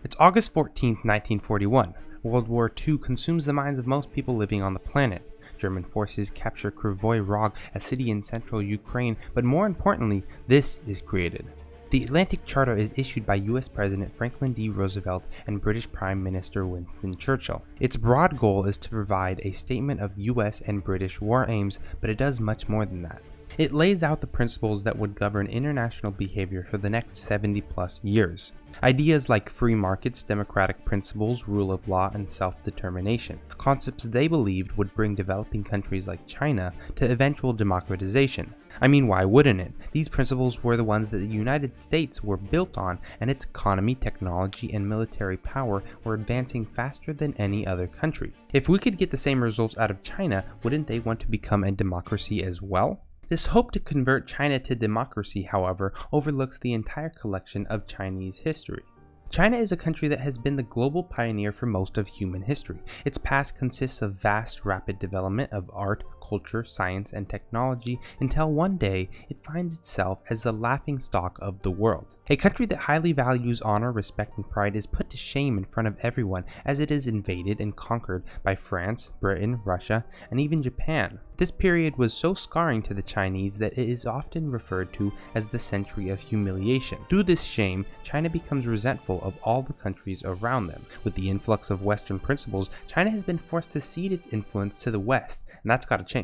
It's August 14th, 1941. World War II consumes the minds of most people living on the planet. German forces capture Kryvyi Rog, a city in central Ukraine, but more importantly, this is created. The Atlantic Charter is issued by US President Franklin D. Roosevelt and British Prime Minister Winston Churchill. Its broad goal is to provide a statement of US and British war aims, but it does much more than that. It lays out the principles that would govern international behavior for the next 70+ years. Ideas like free markets, democratic principles, rule of law, and self-determination. Concepts they believed would bring developing countries like China to eventual democratization. I mean, why wouldn't it? These principles were the ones that the United States were built on, and its economy, technology, and military power were advancing faster than any other country. If we could get the same results out of China, wouldn't they want to become a democracy as well? This hope to convert China to democracy, however, overlooks the entire collection of Chinese history. China is a country that has been the global pioneer for most of human history. Its past consists of vast, rapid development of art, culture, science, and technology until one day it finds itself as the laughingstock of the world. A country that highly values honor, respect, and pride is put to shame in front of everyone as it is invaded and conquered by France, Britain, Russia, and even Japan. This period was so scarring to the Chinese that it is often referred to as the century of humiliation. Through this shame, China becomes resentful of all the countries around them. With the influx of Western principles, China has been forced to cede its influence to the West, and that's got to change.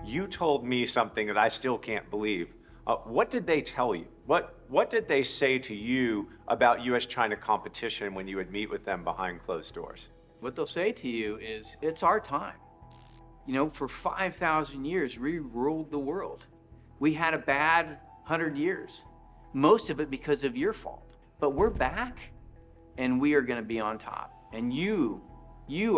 You told me something that I still can't believe. What did they tell you? What did they say to you about US-China competition when you would meet with them behind closed doors? What they'll say to you is, it's our time. You know, for 5,000 years, we ruled the world. We had a bad 100 years, most of it because of your fault. But we're back, and we are going to be on top. And you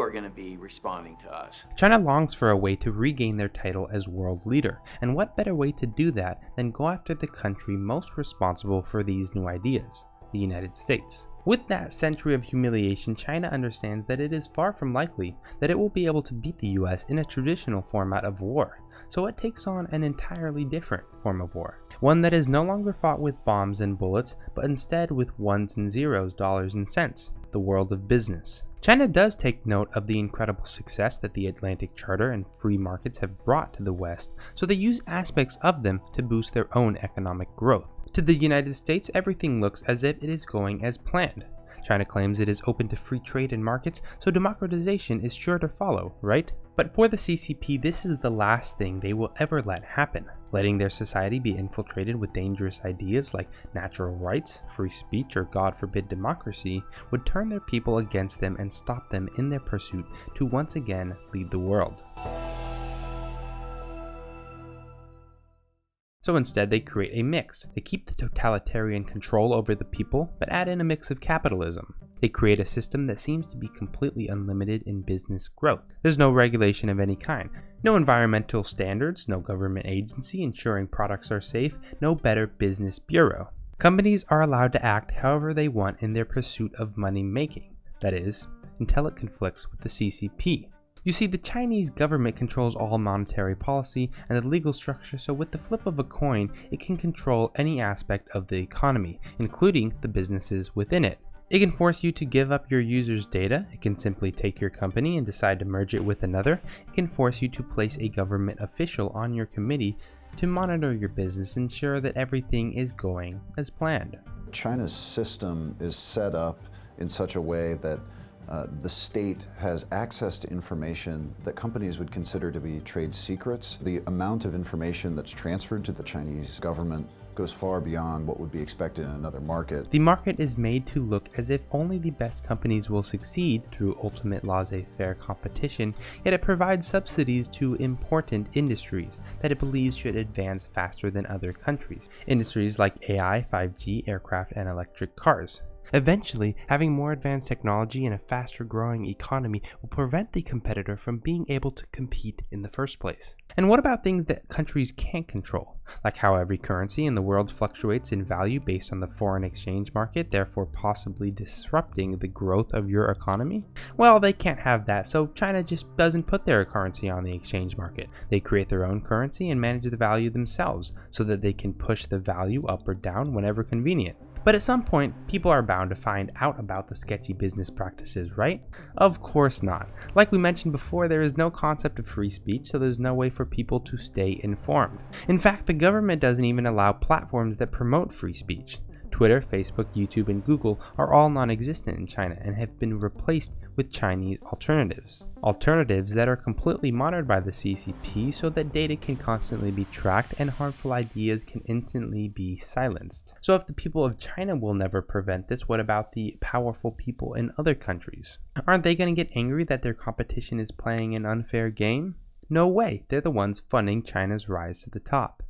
are going to be responding to us. China longs for a way to regain their title as world leader, and what better way to do that than go after the country most responsible for these new ideas, the United States. With that century of humiliation, China understands that it is far from likely that it will be able to beat the US in a traditional format of war, so it takes on an entirely different form of war. One that is no longer fought with bombs and bullets, but instead with ones and zeros, dollars and cents, the world of business. China does take note of the incredible success that the Atlantic Charter and free markets have brought to the West, so they use aspects of them to boost their own economic growth. To the United States, everything looks as if it is going as planned. China claims it is open to free trade and markets, so democratization is sure to follow, right? But for the CCP, this is the last thing they will ever let happen. Letting their society be infiltrated with dangerous ideas like natural rights, free speech, or God forbid democracy would turn their people against them and stop them in their pursuit to once again lead the world. So instead they create a mix. They keep the totalitarian control over the people, but add in a mix of capitalism. They create a system that seems to be completely unlimited in business growth. There's no regulation of any kind. No environmental standards, no government agency ensuring products are safe, no Better Business Bureau. Companies are allowed to act however they want in their pursuit of money making. That is, until it conflicts with the CCP. You see, the Chinese government controls all monetary policy and the legal structure, so with the flip of a coin, it can control any aspect of the economy, including the businesses within it. It can force you to give up your users' data, it can simply take your company and decide to merge it with another, it can force you to place a government official on your committee to monitor your business and ensure that everything is going as planned. China's system is set up in such a way that the state has access to information that companies would consider to be trade secrets. The amount of information that's transferred to the Chinese government goes far beyond what would be expected in another market. The market is made to look as if only the best companies will succeed through ultimate laissez-faire competition, yet it provides subsidies to important industries that it believes should advance faster than other countries. Industries like AI, 5G, aircraft, and electric cars. Eventually, having more advanced technology and a faster growing economy will prevent the competitor from being able to compete in the first place. And what about things that countries can't control, like how every currency in the world fluctuates in value based on the foreign exchange market, therefore possibly disrupting the growth of your economy? Well, they can't have that, so China just doesn't put their currency on the exchange market. They create their own currency and manage the value themselves so that they can push the value up or down whenever convenient. But at some point, people are bound to find out about the sketchy business practices, right? Of course not. Like we mentioned before, there is no concept of free speech, so there's no way for people to stay informed. In fact, the government doesn't even allow platforms that promote free speech. Twitter, Facebook, YouTube, and Google are all non-existent in China and have been replaced with Chinese alternatives. Alternatives that are completely monitored by the CCP so that data can constantly be tracked and harmful ideas can instantly be silenced. So if the people of China will never prevent this, what about the powerful people in other countries? Aren't they going to get angry that their competition is playing an unfair game? No way, they're the ones funding China's rise to the top.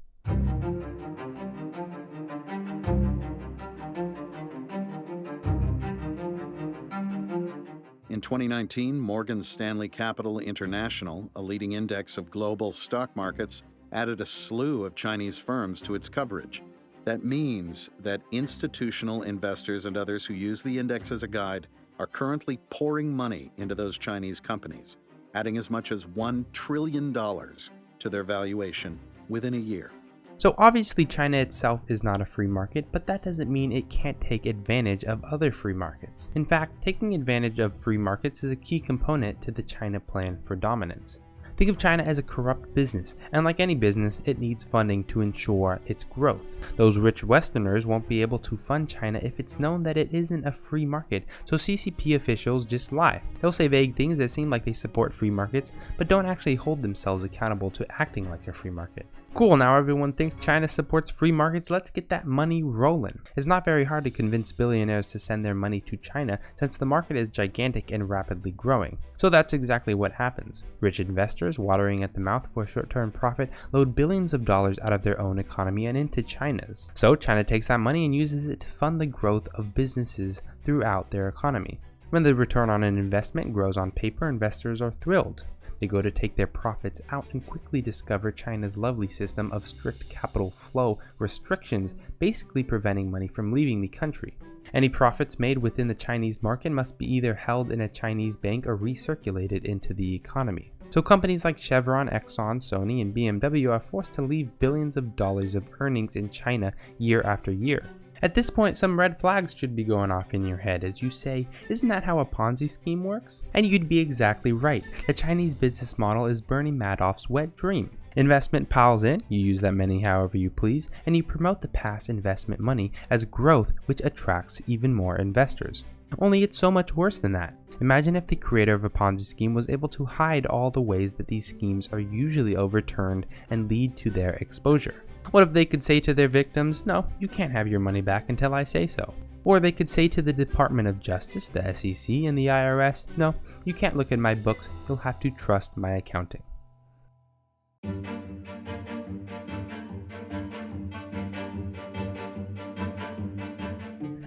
In 2019, Morgan Stanley Capital International, a leading index of global stock markets, added a slew of Chinese firms to its coverage. That means that institutional investors and others who use the index as a guide are currently pouring money into those Chinese companies, adding as much as $1 trillion to their valuation within a year. So obviously China itself is not a free market, but that doesn't mean it can't take advantage of other free markets. In fact, taking advantage of free markets is a key component to the China plan for dominance. Think of China as a corrupt business, and like any business, it needs funding to ensure its growth. Those rich Westerners won't be able to fund China if it's known that it isn't a free market, so CCP officials just lie. They'll say vague things that seem like they support free markets, but don't actually hold themselves accountable to acting like a free market. Cool, now everyone thinks China supports free markets, let's get that money rolling. It's not very hard to convince billionaires to send their money to China since the market is gigantic and rapidly growing. So that's exactly what happens. Rich investors, watering at the mouth for short-term profit, load billions of dollars out of their own economy and into China's. So China takes that money and uses it to fund the growth of businesses throughout their economy. When the return on an investment grows on paper, investors are thrilled. They go to take their profits out and quickly discover China's lovely system of strict capital flow restrictions, basically preventing money from leaving the country. Any profits made within the Chinese market must be either held in a Chinese bank or recirculated into the economy. So companies like Chevron, Exxon, Sony, and BMW are forced to leave billions of dollars of earnings in China year after year. At this point, some red flags should be going off in your head as you say, isn't that how a Ponzi scheme works? And you'd be exactly right. The Chinese business model is Bernie Madoff's wet dream. Investment piles in, you use that money however you please, and you promote the past investment money as growth, which attracts even more investors. Only it's so much worse than that. Imagine if the creator of a Ponzi scheme was able to hide all the ways that these schemes are usually overturned and lead to their exposure. What if they could say to their victims, no, you can't have your money back until I say so? Or they could say to the Department of Justice, the SEC, and the IRS, no, you can't look at my books, you'll have to trust my accounting.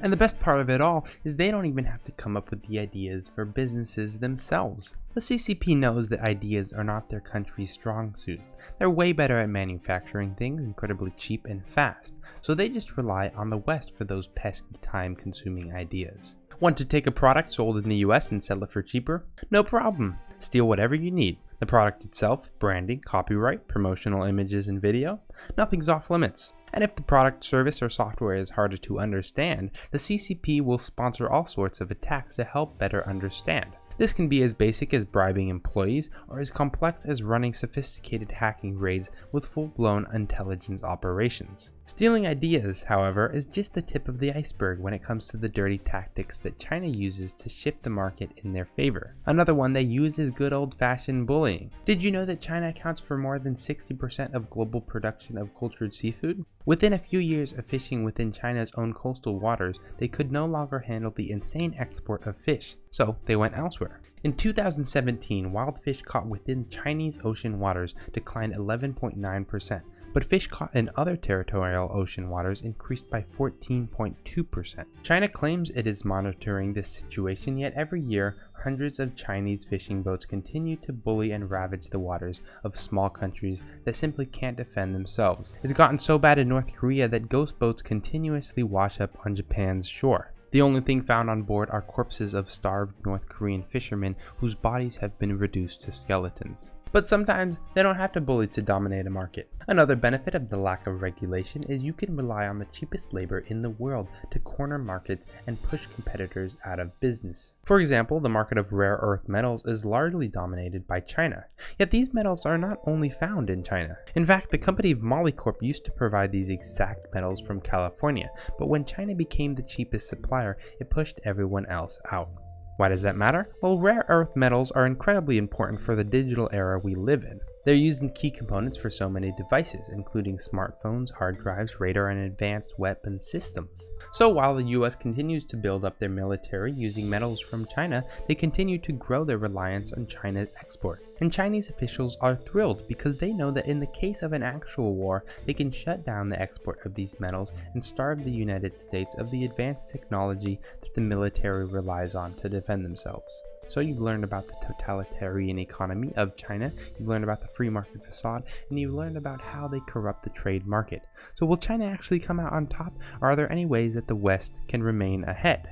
And the best part of it all is they don't even have to come up with the ideas for businesses themselves. The CCP knows that ideas are not their country's strong suit. They're way better at manufacturing things incredibly cheap and fast, so they just rely on the West for those pesky time-consuming ideas. Want to take a product sold in the US and sell it for cheaper? No problem. Steal whatever you need. The product itself, branding, copyright, promotional images and video, nothing's off limits. And if the product, service, or software is harder to understand, the CCP will sponsor all sorts of attacks to help better understand. This can be as basic as bribing employees or as complex as running sophisticated hacking raids with full-blown intelligence operations. Stealing ideas, however, is just the tip of the iceberg when it comes to the dirty tactics that China uses to shift the market in their favor. Another one they use is good old-fashioned bullying. Did you know that China accounts for more than 60% of global production of cultured seafood? Within a few years of fishing within China's own coastal waters, they could no longer handle the insane export of fish, so they went elsewhere. In 2017, wild fish caught within Chinese ocean waters declined 11.9%, but fish caught in other territorial ocean waters increased by 14.2%. China claims it is monitoring this situation, yet every year, hundreds of Chinese fishing boats continue to bully and ravage the waters of small countries that simply can't defend themselves. It's gotten so bad in North Korea that ghost boats continuously wash up on Japan's shore. The only thing found on board are corpses of starved North Korean fishermen whose bodies have been reduced to skeletons. But sometimes they don't have to bully to dominate a market. Another benefit of the lack of regulation is you can rely on the cheapest labor in the world to corner markets and push competitors out of business. For example, the market of rare earth metals is largely dominated by China. Yet these metals are not only found in China. In fact, the company Molycorp used to provide these exact metals from California, but when China became the cheapest supplier, it pushed everyone else out. Why does that matter? Well, rare earth metals are incredibly important for the digital era we live in. They're used in key components for so many devices, including smartphones, hard drives, radar, and advanced weapon systems. So while the US continues to build up their military using metals from China, they continue to grow their reliance on China's export. And Chinese officials are thrilled because they know that in the case of an actual war, they can shut down the export of these metals and starve the United States of the advanced technology that the military relies on to defend themselves. So you've learned about the totalitarian economy of China, you've learned about the free market facade, and you've learned about how they corrupt the trade market. So will China actually come out on top, or are there any ways that the West can remain ahead?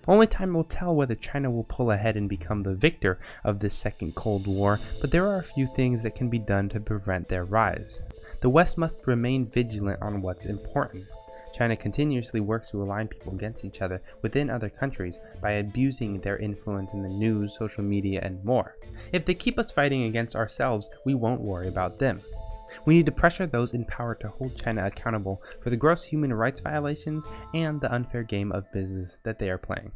Only time will tell whether China will pull ahead and become the victor of this second Cold War, but there are a few things that can be done to prevent their rise. The West must remain vigilant on what's important. China continuously works to align people against each other within other countries by abusing their influence in the news, social media, and more. If they keep us fighting against ourselves, we won't worry about them. We need to pressure those in power to hold China accountable for the gross human rights violations and the unfair game of business that they are playing.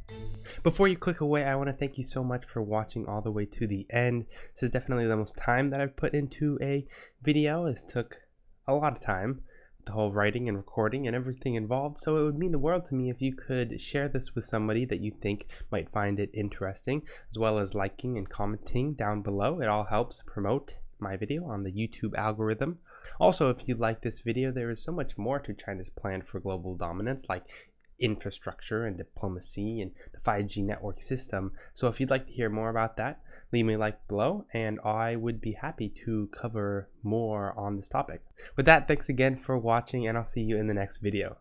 Before you click away, I want to thank you so much for watching all the way to the end. This is definitely the most time that I've put into a video. This took a lot of time, the whole writing and recording and everything involved, so it would mean the world to me if you could share this with somebody that you think might find it interesting, as well as liking and commenting down below. It all helps promote my video on the YouTube algorithm. Also, if you like this video, there is so much more to China's plan for global dominance, like infrastructure and diplomacy and the 5G network system. So if you'd like to hear more about that, leave me a like below and I would be happy to cover more on this topic. With that, thanks again for watching and I'll see you in the next video.